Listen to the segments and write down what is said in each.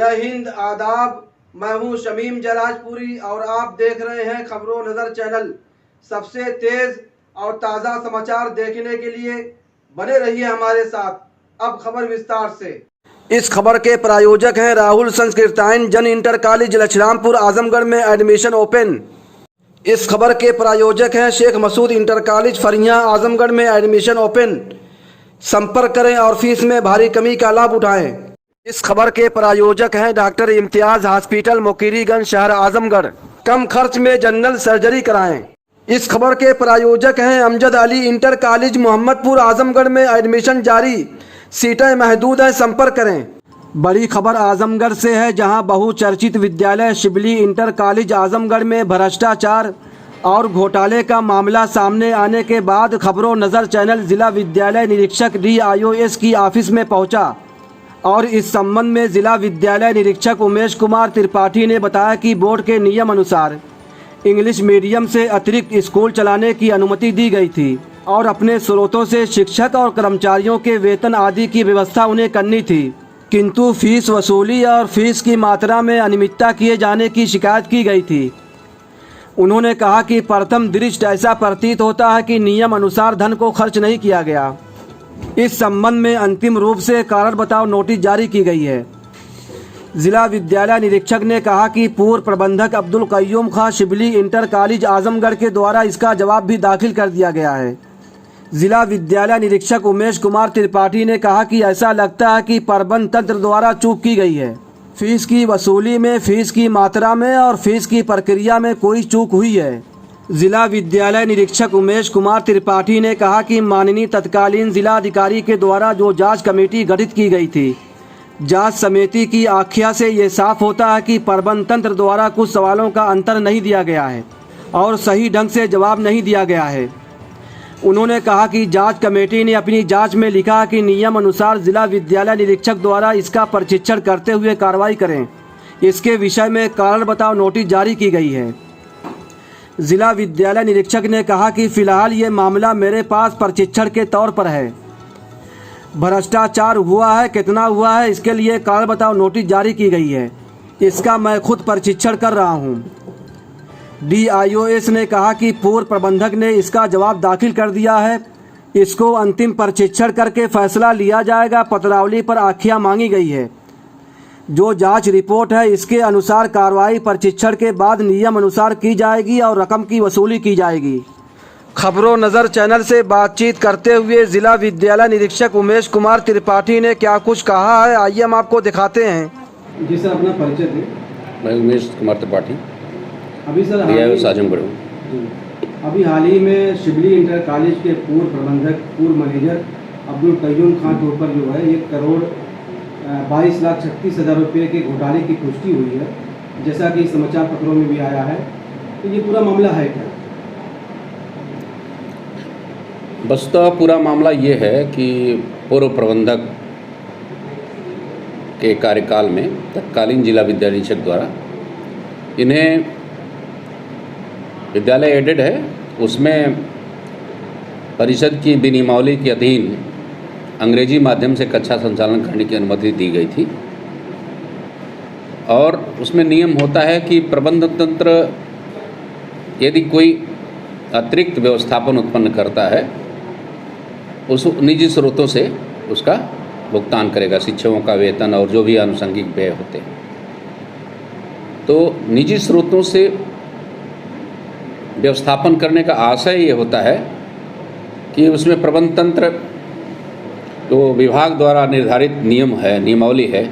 जय हिंद, आदाब। मैं हूं शमीम जराजपुरी और आप देख रहे हैं खबरों नज़र चैनल। सबसे तेज़ और ताज़ा समाचार देखने के लिए बने रहिए हमारे साथ। अब खबर विस्तार से। इस खबर के प्रायोजक हैं राहुल संस्कृतायन जन इंटर कॉलेज लछरामपुर आजमगढ़ में एडमिशन ओपन। इस खबर के प्रायोजक हैं शेख मसूद इंटर कॉलेज फरिया आजमगढ़ में एडमिशन ओपन। संपर्क करें और फीस में भारी कमी का लाभ उठाएं। इस खबर के प्रायोजक हैं डॉक्टर इम्तियाज हॉस्पिटल मुकीरीगंज शहर आजमगढ़। कम खर्च में जनरल सर्जरी कराएं। इस खबर के प्रायोजक हैं अमजद अली इंटर कॉलेज मोहम्मदपुर आजमगढ़ में एडमिशन जारी, सीटें महदूद हैं, संपर्क करें। बड़ी खबर आजमगढ़ से है, जहां बहुचर्चित विद्यालय शिबली इंटर कॉलेज आजमगढ़ में भ्रष्टाचार और घोटाले का मामला सामने आने के बाद खबरों नज़र चैनल जिला विद्यालय निरीक्षक DIOS की ऑफिस में पहुंचा और इस संबंध में जिला विद्यालय निरीक्षक उमेश कुमार त्रिपाठी ने बताया कि बोर्ड के नियम अनुसार इंग्लिश मीडियम से अतिरिक्त स्कूल चलाने की अनुमति दी गई थी और अपने स्रोतों से शिक्षक और कर्मचारियों के वेतन आदि की व्यवस्था उन्हें करनी थी, किंतु फीस वसूली और फीस की मात्रा में अनियमितता किए जाने की शिकायत की गई थी। उन्होंने कहा कि प्रथम दृष्टया ऐसा प्रतीत होता है कि नियम अनुसार धन को खर्च नहीं किया गया। इस संबंध में अंतिम रूप से कारण बताओ नोटिस जारी की गई है। जिला विद्यालय निरीक्षक ने कहा कि पूर्व प्रबंधक अब्दुल कय्यूम खां शिबली इंटर कॉलेज आजमगढ़ के द्वारा इसका जवाब भी दाखिल कर दिया गया है। जिला विद्यालय निरीक्षक उमेश कुमार त्रिपाठी ने कहा कि ऐसा लगता है कि प्रबंध तंत्र द्वारा चूक की गई है। फीस की वसूली में, फीस की मात्रा में और फीस की प्रक्रिया में कोई चूक हुई है। जिला विद्यालय निरीक्षक उमेश कुमार त्रिपाठी ने कहा कि माननीय तत्कालीन जिला अधिकारी के द्वारा जो जांच कमेटी गठित की गई थी, जांच समिति की आख्या से ये साफ होता है कि प्रबंध तंत्र द्वारा कुछ सवालों का अंतर नहीं दिया गया है और सही ढंग से जवाब नहीं दिया गया है। उन्होंने कहा कि जांच कमेटी ने अपनी जांच में लिखा कि नियम अनुसार जिला विद्यालय निरीक्षक द्वारा इसका प्रशिक्षण करते हुए कार्रवाई करें। इसके विषय में कारण बताओ नोटिस जारी की गई है। जिला विद्यालय निरीक्षक ने कहा कि फिलहाल ये मामला मेरे पास प्रशिक्षण के तौर पर है। भ्रष्टाचार हुआ है, कितना हुआ है, इसके लिए कारण बताओ नोटिस जारी की गई है। इसका मैं खुद प्रशिक्षण कर रहा हूँ। DIOS ने कहा कि पूर्व प्रबंधक ने इसका जवाब दाखिल कर दिया है, इसको अंतिम प्रशिक्षण करके फैसला लिया जाएगा। पत्रावली पर आख्या मांगी गई है। जो जांच रिपोर्ट है इसके अनुसार कार्रवाई प्रशिक्षण के बाद नियम अनुसार की जाएगी और रकम की वसूली की जाएगी। खबरों नज़र चैनल से बातचीत करते हुए जिला विद्यालय निरीक्षक उमेश कुमार त्रिपाठी ने क्या कुछ कहा है, आइए हम आपको दिखाते हैं। जी सर, अपना परिचय दें। मैं उमेश कुमार त्रिपाठी, अभी सर आजमगढ़। अभी हाल ही में शिबली इंटर कॉलेज के पूर्व प्रबंधक, पूर्व मैनेजर अब्दुल कय्यूम खां के ऊपर जो है 1,22,36,000 रुपये के घोटाले की पुष्टि हुई है, जैसा कि समाचार पत्रों में भी आया है। तो ये पूरा मामला है क्या? वस्तुतः पूरा मामला ये है कि पूर्व प्रबंधक के कार्यकाल में तत्कालीन जिला विद्यालय निरीक्षक द्वारा इन्हें विद्यालय एडेड है, उसमें परिषद की विनियमावली के अधीन अंग्रेजी माध्यम से कक्षा संचालन करने की अनुमति दी गई थी और उसमें नियम होता है कि प्रबंध तंत्र यदि कोई अतिरिक्त व्यवस्थापन उत्पन्न करता है उस निजी स्रोतों से उसका भुगतान करेगा, शिक्षकों का वेतन और जो भी आनुषंगिक व्यय होते हैं। तो निजी स्रोतों से व्यवस्थापन करने का आशय ये होता है कि उसमें प्रबंध तंत्र जो विभाग द्वारा निर्धारित नियम है, नियमावली है,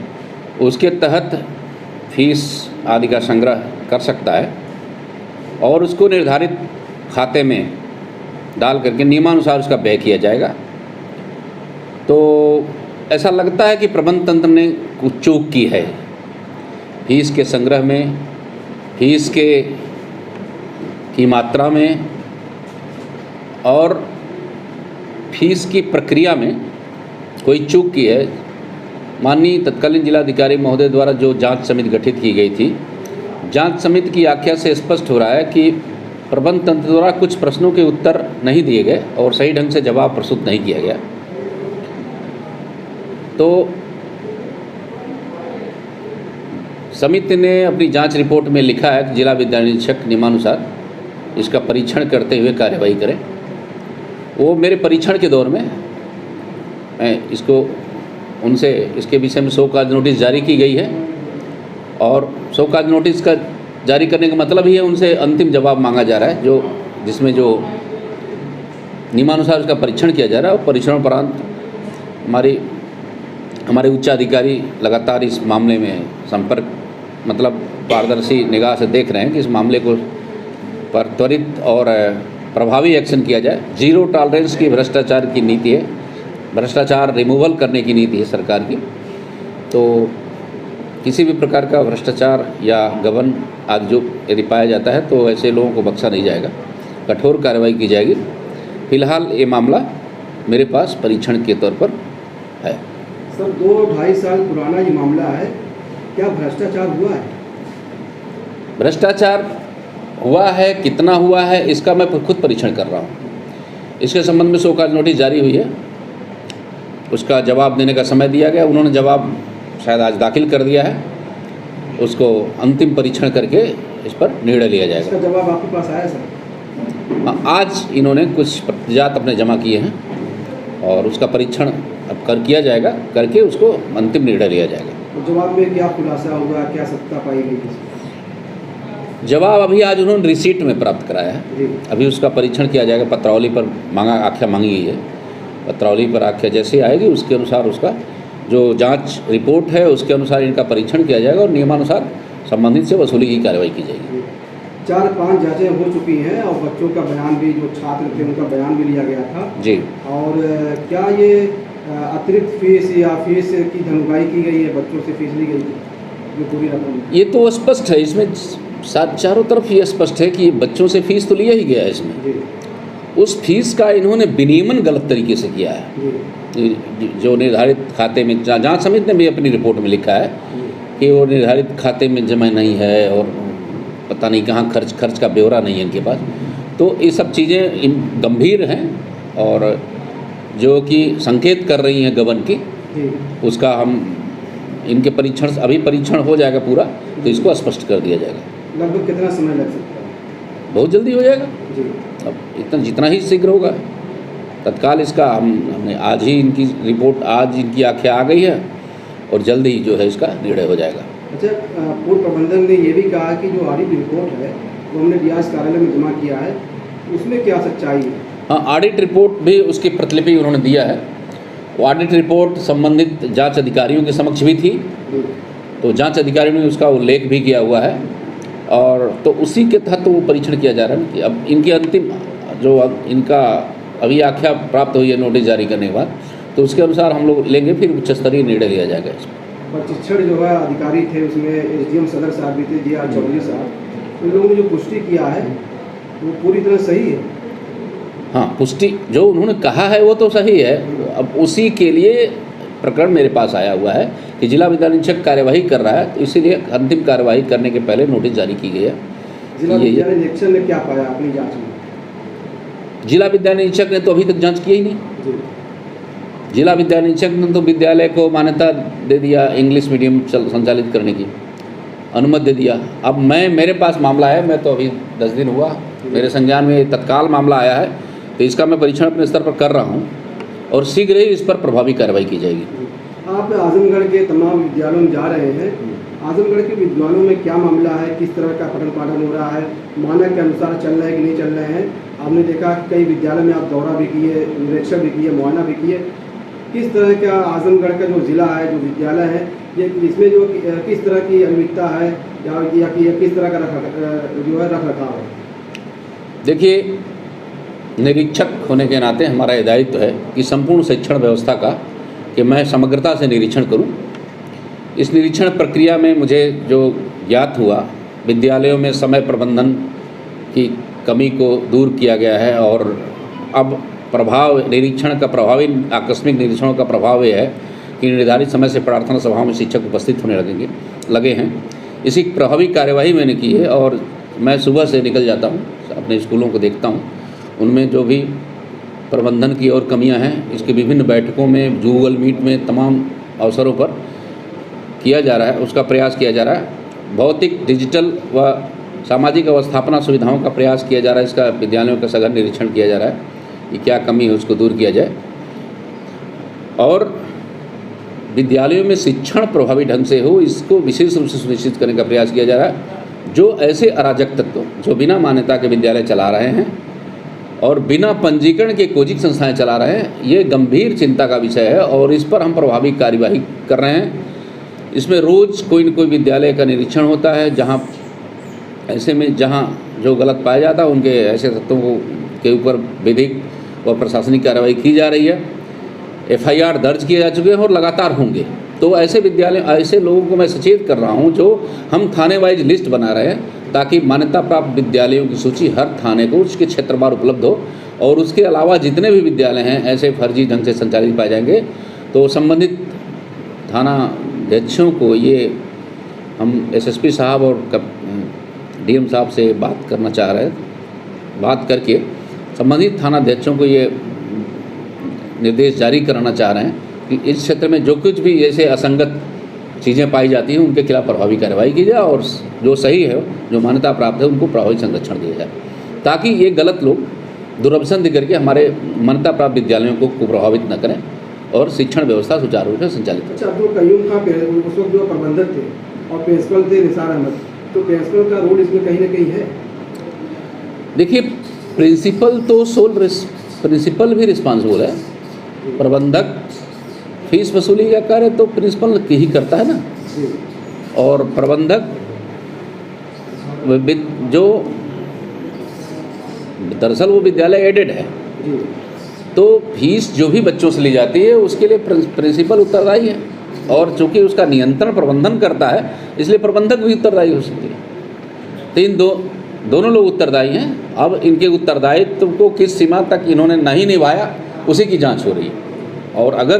उसके तहत फीस आदि का संग्रह कर सकता है और उसको निर्धारित खाते में डाल करके नियमानुसार उसका व्यय किया जाएगा। तो ऐसा लगता है कि प्रबंध तंत्र ने कुछ चूक की है फीस के संग्रह में, फीस की मात्रा में और फीस की प्रक्रिया में कोई चूक की है। माननीय तत्कालीन जिलाधिकारी महोदय द्वारा जो जांच समिति गठित की गई थी, जांच समिति की आख्या से स्पष्ट हो रहा है कि प्रबंध तंत्र द्वारा कुछ प्रश्नों के उत्तर नहीं दिए गए और सही ढंग से जवाब प्रस्तुत नहीं किया गया। तो समिति ने अपनी जांच रिपोर्ट में लिखा है कि जिला विद्यालय निरीक्षक नियमानुसार इसका परीक्षण करते हुए कार्यवाही करें। वो मेरे परीक्षण के दौर में मैं इसको उनसे इसके विषय में शोकाज नोटिस जारी की गई है, और शोकाज नोटिस का जारी करने का मतलब ही है उनसे अंतिम जवाब मांगा जा रहा है, जिसमें जो नियमानुसार उसका परीक्षण किया जा रहा है। और परीक्षणोपरांत हमारे उच्च अधिकारी लगातार इस मामले में पारदर्शी निगाह से देख रहे हैं कि इस मामले को पर त्वरित और प्रभावी एक्शन किया जाए। जीरो टॉलरेंस की भ्रष्टाचार की नीति है, भ्रष्टाचार रिमूवल करने की नीति है सरकार की। तो किसी भी प्रकार का भ्रष्टाचार या गबन आदि जो यदि पाया जाता है तो ऐसे लोगों को बख्शा नहीं जाएगा, कठोर कार्रवाई की जाएगी। फिलहाल ये मामला मेरे पास परीक्षण के तौर पर है। सर 2-2.5 साल पुराना ये मामला है, क्या भ्रष्टाचार हुआ है? भ्रष्टाचार हुआ है, कितना हुआ है, इसका मैं खुद परीक्षण कर रहा हूँ। इसके संबंध में शोकाज नोटिस जारी हुई है, उसका जवाब देने का समय दिया गया। उन्होंने जवाब शायद आज दाखिल कर दिया है, उसको अंतिम परीक्षण करके इस पर निर्णय लिया जाएगा। इसका जवाब आपके पास आया सर? आज इन्होंने कुछ प्रतिजात अपने जमा किए हैं और उसका परीक्षण अब किया जाएगा, करके उसको अंतिम निर्णय लिया जाएगा। तो जवाब में क्या खुलासा हुआ, क्या सत्ता पाई गई? जवाब अभी आज उन्होंने रिसीट में प्राप्त कराया है, अभी उसका परीक्षण किया जाएगा। पत्रावली पर आख्या मांगी गई है, पत्रावली पर आख्या जैसे आएगी उसके अनुसार उसका जो जांच रिपोर्ट है उसके अनुसार इनका परीक्षण किया जाएगा और नियमानुसार संबंधित से वसूली की कार्रवाई की जाएगी। 4-5 जांचें हो चुकी हैं और बच्चों का बयान भी, जो छात्र थे उनका बयान भी लिया गया था जी। और क्या ये अतिरिक्त फीस या फीस की धनवाई की गई है, बच्चों से फीस ली गई जो पूरी रकम? ये तो स्पष्ट है, इसमें चारों तरफ ये स्पष्ट है कि बच्चों से फीस तो लिया ही गया है इसमें। उस फीस का इन्होंने विनियमन गलत तरीके से किया है, जो निर्धारित खाते में, जांच समिति ने भी अपनी रिपोर्ट में लिखा है कि वो निर्धारित खाते में जमा नहीं है और पता नहीं कहाँ खर्च का ब्यौरा नहीं है इनके पास। तो ये सब चीज़ें गंभीर हैं और जो कि संकेत कर रही हैं गबन की, उसका हम इनके अभी परीक्षण हो जाएगा पूरा, तो इसको स्पष्ट कर दिया जाएगा। लगभग कितना समय लग सकता है? बहुत जल्दी हो जाएगा जी। अब जितना ही शीघ्र होगा तत्काल इसका हमने आज ही इनकी रिपोर्ट, आज इनकी आख्या आ गई है और जल्दी ही जो है इसका निर्णय हो जाएगा। अच्छा, पूर्व प्रबंधक ने ये भी कहा कि जो ऑडिट रिपोर्ट है वो हमने डीआरएस कार्यालय में जमा किया है, उसमें क्या सच्चाई है? हाँ, ऑडिट रिपोर्ट भी उसकी प्रतिलिपि उन्होंने दिया है। वो ऑडिट रिपोर्ट संबंधित जांच अधिकारियों के समक्ष भी थी, तो जांच अधिकारियों ने उसका उल्लेख भी किया हुआ है और तो उसी के तहत वो परीक्षण किया जा रहा है कि अब इनकी अंतिम जो इनका अभी आख्या प्राप्त हुई है नोटिस जारी करने के बाद, तो उसके अनुसार हम लोग लेंगे, फिर उच्च स्तरीय निर्णय लिया जाएगा इसमें। प्रशिक्षण जो है अधिकारी थे उसमें एसडीएम सदर साहब भी थे, जी.आर. चौधरी साहब, उन लोगों ने जो पुष्टि किया है वो पूरी तरह सही है? हाँ, पुष्टि जो उन्होंने कहा है वो तो सही है। अब उसी के लिए प्रकरण मेरे पास आया हुआ है कि जिला विद्यालय निरीक्षक कार्यवाही कर रहा है, तो इसीलिए अंतिम कार्यवाही करने के पहले नोटिस जारी की गई है। जिला विद्यालय निरीक्षक ने क्या पाया अपनी जांच में? जिला विद्यालय निरीक्षक ने तो अभी तक जांच की ही नहीं। जिला विद्यालय निरीक्षक ने तो विद्यालय को मान्यता दे दिया, इंग्लिश मीडियम संचालित करने की अनुमति दे दिया। अब मेरे पास मामला है, मैं तो अभी 10 दिन हुआ, मेरे संज्ञान में तत्काल मामला आया है, तो इसका मैं परीक्षण अपने स्तर पर कर रहा हूँ और शीघ्र ही इस पर प्रभावी कार्रवाई की जाएगी। आप आजमगढ़ के तमाम विद्यालयों में जा रहे हैं, आजमगढ़ के विद्यालयों में क्या मामला है, किस तरह का पठन पाठन हो रहा है, मानक के अनुसार चल रहे हैं कि नहीं चल रहे हैं? आपने देखा कि कई विद्यालय में आप दौरा भी किए, निरीक्षण भी किए, मुआयना भी किए, किस तरह का आजमगढ़ का जो ज़िला है, जो विद्यालय है, ये इसमें जो किस तरह की अनियमितता है या किस तरह का जो है रख रखाव है? देखिए, निरीक्षक होने के नाते हमारा ये दायित्व है कि संपूर्ण शिक्षण व्यवस्था का कि मैं समग्रता से निरीक्षण करूं। इस निरीक्षण प्रक्रिया में मुझे जो ज्ञात हुआ, विद्यालयों में समय प्रबंधन की कमी को दूर किया गया है और अब निरीक्षण का प्रभावी आकस्मिक निरीक्षणों का प्रभाव ये है कि निर्धारित समय से प्रार्थना सभाओं में शिक्षक उपस्थित होने लगे हैं। इसी प्रभावी कार्यवाही मैंने की है और मैं सुबह से निकल जाता हूँ, अपने स्कूलों को देखता हूँ, उनमें जो भी प्रबंधन की और कमियां हैं इसकी विभिन्न बैठकों में, गूगल मीट में, तमाम अवसरों पर किया जा रहा है, उसका प्रयास किया जा रहा है भौतिक, डिजिटल व सामाजिक अवस्थापना सुविधाओं का प्रयास किया जा रहा है। इसका विद्यालयों का सघन निरीक्षण किया जा रहा है कि क्या कमी है उसको दूर किया जाए, और विद्यालयों में शिक्षण प्रभावी ढंग से हो इसको विशेष रूप से सुनिश्चित करने का प्रयास किया जा रहा है। जो ऐसे अराजक तत्व जो बिना मान्यता के विद्यालय चला रहे हैं और बिना पंजीकरण के कोचिंग संस्थाएं चला रहे हैं, ये गंभीर चिंता का विषय है और इस पर हम प्रभावी कार्यवाही कर रहे हैं। इसमें रोज़ कोई न कोई विद्यालय का निरीक्षण होता है, जहाँ ऐसे में जहाँ जो गलत पाया जाता है उनके ऐसे तत्वों को के ऊपर विधिक और प्रशासनिक कार्रवाई की जा रही है। FIR दर्ज किए जा चुके हैं और लगातार होंगे। तो ऐसे विद्यालय, ऐसे लोगों को मैं सचेत कर रहा हूँ जो हम थाने वाइज लिस्ट बना रहे हैं, ताकि मान्यता प्राप्त विद्यालयों की सूची हर थाने को उसके क्षेत्रवार उपलब्ध हो, और उसके अलावा जितने भी विद्यालय हैं ऐसे फर्जी ढंग से संचालित पाए जाएंगे तो संबंधित थाना अध्यक्षों को ये हम SSP साहब और DM साहब से बात करना चाह रहे हैं। बात करके संबंधित थाना अध्यक्षों को ये निर्देश जारी कराना चाह रहे हैं कि इस क्षेत्र में जो कुछ भी ऐसे असंगत चीज़ें पाई जाती हैं उनके खिलाफ प्रभावी कार्रवाई की जाए, और जो सही है, जो मान्यता प्राप्त है, उनको प्रभावी संरक्षण दिया जाए, ताकि ये गलत लोग दुर्व्यसन करके हमारे मान्यता प्राप्त विद्यालयों को प्रभावित न करें और शिक्षण व्यवस्था सुचारू रूप से संचालित हो। अच्छा, तो कईयों का उस वक्त जो प्रबंधक थे और प्रिंसिपल थे निसार अहमद, तो प्रिंसिपल का रोल इसमें कहीं ना कहीं है? देखिए, प्रिंसिपल तो प्रिंसिपल भी रिस्पॉन्सिबल है। प्रबंधक फीस वसूली का कार्य तो प्रिंसिपल ही करता है ना, और प्रबंधक जो दरअसल वो विद्यालय एडेड है, तो फीस जो भी बच्चों से ली जाती है उसके लिए प्रिंसिपल उत्तरदायी है, और चूँकि उसका नियंत्रण प्रबंधन करता है इसलिए प्रबंधक भी उत्तरदायी हो सकती है। तो इन दोनों लोग उत्तरदायी हैं। अब इनके उत्तरदायित्व को किस सीमा तक इन्होंने नहीं निभाया उसी की जांच हो रही है, और अगर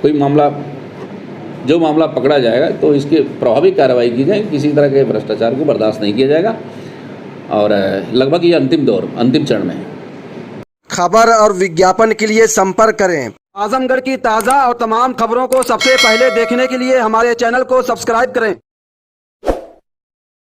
कोई मामला पकड़ा जाएगा तो इसकी प्रभावी कार्रवाई की जाएगी। किसी तरह के भ्रष्टाचार को बर्दाश्त नहीं किया जाएगा, और लगभग ये अंतिम चरण में है। खबर और विज्ञापन के लिए संपर्क करें। आजमगढ़ की ताज़ा और तमाम खबरों को सबसे पहले देखने के लिए हमारे चैनल को सब्सक्राइब करें।